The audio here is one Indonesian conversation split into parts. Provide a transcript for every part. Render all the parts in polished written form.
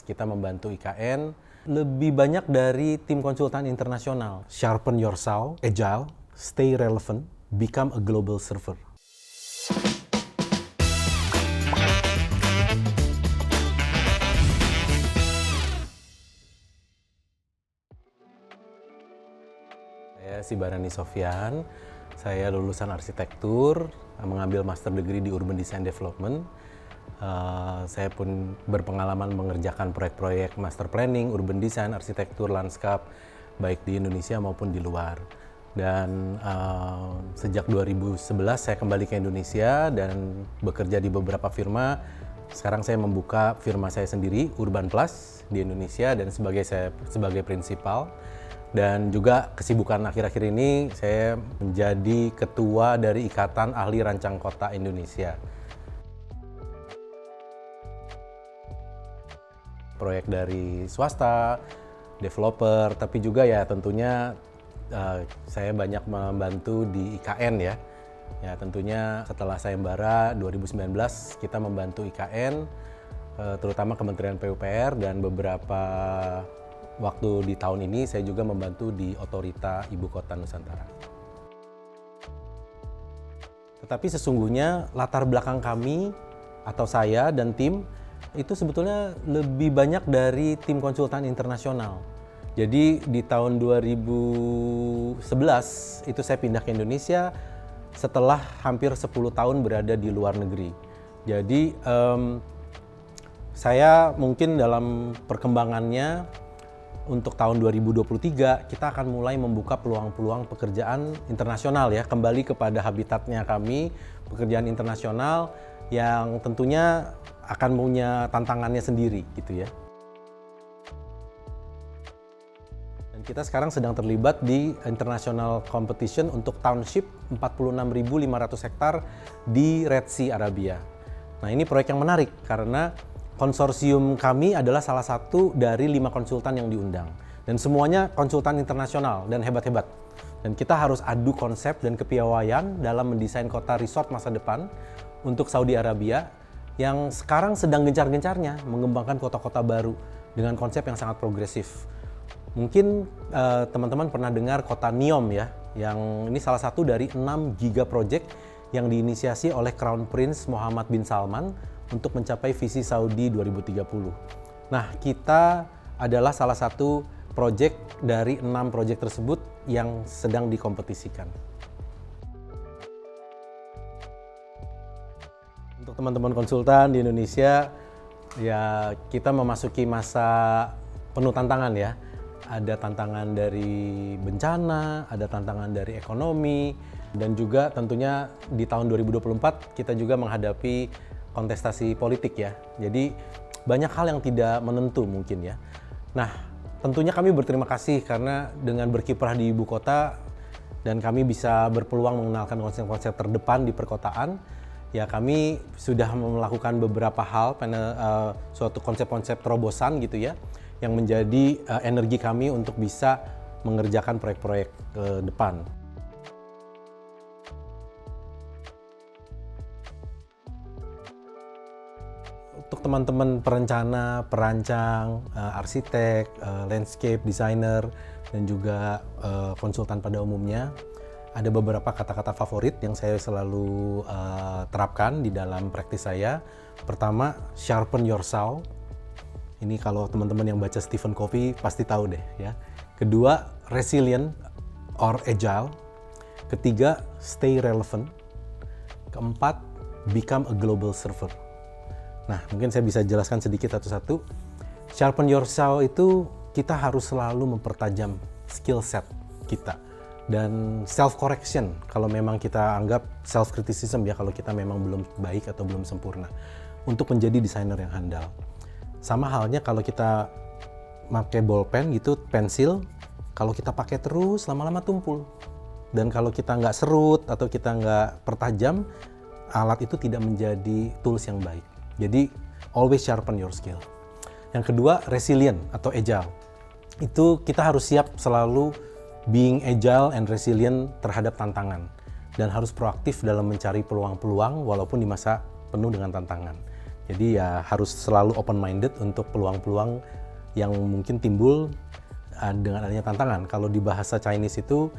kita membantu IKN lebih banyak dari tim konsultan internasional. Sharpen yourself, agile, stay relevant, become a global server. Saya Sibarani Sofyan, saya lulusan arsitektur, mengambil master degree di Urban Design Development. Saya pun berpengalaman mengerjakan proyek-proyek master planning, urban design, arsitektur, lanskap, baik di Indonesia maupun di luar. Dan sejak 2011 saya kembali ke Indonesia dan bekerja di beberapa firma. Sekarang saya membuka firma saya sendiri, Urban Plus, di Indonesia, dan saya sebagai prinsipal. Dan juga kesibukan akhir-akhir ini saya menjadi ketua dari Ikatan Ahli Rancang Kota Indonesia. Proyek dari swasta, developer, tapi juga ya tentunya saya banyak membantu di IKN ya. Ya tentunya setelah sayembara 2019 kita membantu IKN, terutama Kementerian PUPR, dan beberapa waktu di tahun ini saya juga membantu di Otorita Ibu Kota Nusantara. Tetapi sesungguhnya latar belakang kami atau saya dan tim itu sebetulnya lebih banyak dari tim konsultan internasional. Jadi di tahun 2011 itu saya pindah ke Indonesia setelah hampir 10 tahun berada di luar negeri. Jadi saya mungkin dalam perkembangannya untuk tahun 2023 kita akan mulai membuka peluang-peluang pekerjaan internasional ya, kembali kepada habitatnya kami, pekerjaan internasional yang tentunya akan punya tantangannya sendiri gitu ya. Dan kita sekarang sedang terlibat di international competition untuk township 46.500 hektar di Red Sea, Arabia. Nah ini proyek yang menarik karena konsorsium kami adalah salah satu dari 5 konsultan yang diundang. Dan semuanya konsultan internasional dan hebat-hebat. Dan kita harus adu konsep dan kepiawaian dalam mendesain kota resort masa depan untuk Saudi Arabia yang sekarang sedang gencar-gencarnya mengembangkan kota-kota baru dengan konsep yang sangat progresif. Mungkin teman-teman pernah dengar kota NEOM ya, yang ini salah satu dari 6 giga project yang diinisiasi oleh Crown Prince Mohammed bin Salman untuk mencapai visi Saudi 2030. Nah, kita adalah salah satu project dari 6 project tersebut yang sedang dikompetisikan. Untuk teman-teman konsultan di Indonesia, ya kita memasuki masa penuh tantangan ya. Ada tantangan dari bencana, ada tantangan dari ekonomi, dan juga tentunya di tahun 2024 kita juga menghadapi kontestasi politik ya. Jadi banyak hal yang tidak menentu mungkin ya. Nah, tentunya kami berterima kasih karena dengan berkiprah di ibu kota dan kami bisa berpeluang mengenalkan konsep-konsep terdepan di perkotaan, ya kami sudah melakukan beberapa hal, suatu konsep-konsep terobosan gitu ya, yang menjadi energi kami untuk bisa mengerjakan proyek-proyek ke depan. Untuk teman-teman perencana, perancang, arsitek, landscape designer, dan juga konsultan pada umumnya, ada beberapa kata-kata favorit yang saya selalu terapkan di dalam praktis saya. Pertama, sharpen yourself. Ini kalau teman-teman yang baca Stephen Covey pasti tahu deh ya. Kedua, resilient or agile. Ketiga, stay relevant. Keempat, become a global server. Nah, mungkin saya bisa jelaskan sedikit satu-satu. Sharpen yourself itu kita harus selalu mempertajam skill set kita. Dan self-correction, kalau memang kita anggap self-criticism ya, kalau kita memang belum baik atau belum sempurna. Untuk menjadi desainer yang handal. Sama halnya kalau kita pakai bolpen gitu, pensil, kalau kita pakai terus, lama-lama tumpul. Dan kalau kita nggak serut atau kita nggak pertajam, alat itu tidak menjadi tools yang baik. Jadi, always sharpen your skill. Yang kedua, resilient atau agile. Itu kita harus siap selalu being agile and resilient terhadap tantangan. Dan harus proaktif dalam mencari peluang-peluang walaupun di masa penuh dengan tantangan. Jadi ya harus selalu open minded untuk peluang-peluang yang mungkin timbul dengan adanya tantangan. Kalau di bahasa Chinese itu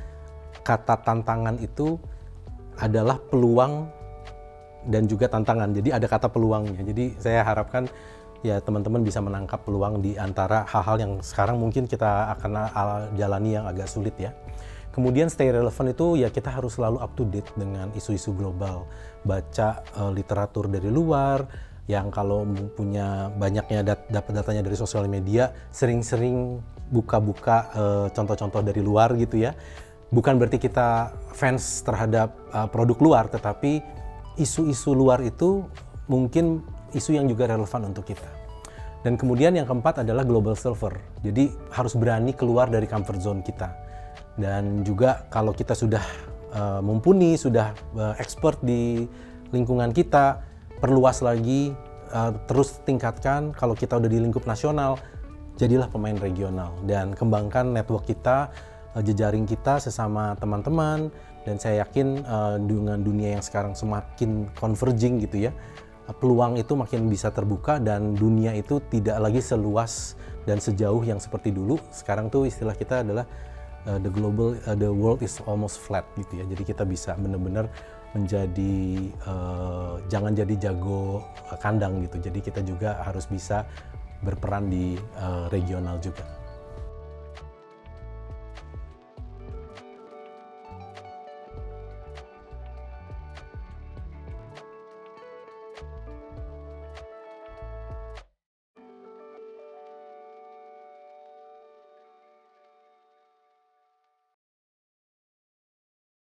kata tantangan itu adalah peluang dan juga tantangan. Jadi ada kata peluangnya. Jadi saya harapkan ya teman-teman bisa menangkap peluang di antara hal-hal yang sekarang mungkin kita akan jalani yang agak sulit ya. Kemudian stay relevant itu ya kita harus selalu up to date dengan isu-isu global. Baca literatur dari luar, yang kalau punya banyaknya dapat datanya dari sosial media, sering-sering buka-buka contoh-contoh dari luar gitu ya. Bukan berarti kita fans terhadap produk luar, tetapi isu-isu luar itu mungkin isu yang juga relevan untuk kita. Dan kemudian yang keempat adalah global server. Jadi harus berani keluar dari comfort zone kita. Dan juga kalau kita sudah mumpuni, sudah expert di lingkungan kita, perluas lagi, terus tingkatkan. Kalau kita udah di lingkup nasional, jadilah pemain regional dan kembangkan network kita, jejaring kita sesama teman-teman. Dan saya yakin dengan dunia yang sekarang semakin converging gitu ya, peluang itu makin bisa terbuka dan dunia itu tidak lagi seluas dan sejauh yang seperti dulu. Sekarang tuh istilah kita adalah the world is almost flat gitu ya. Jadi kita bisa benar-benar menjadi jangan jadi jago kandang gitu. Jadi kita juga harus bisa berperan di regional juga.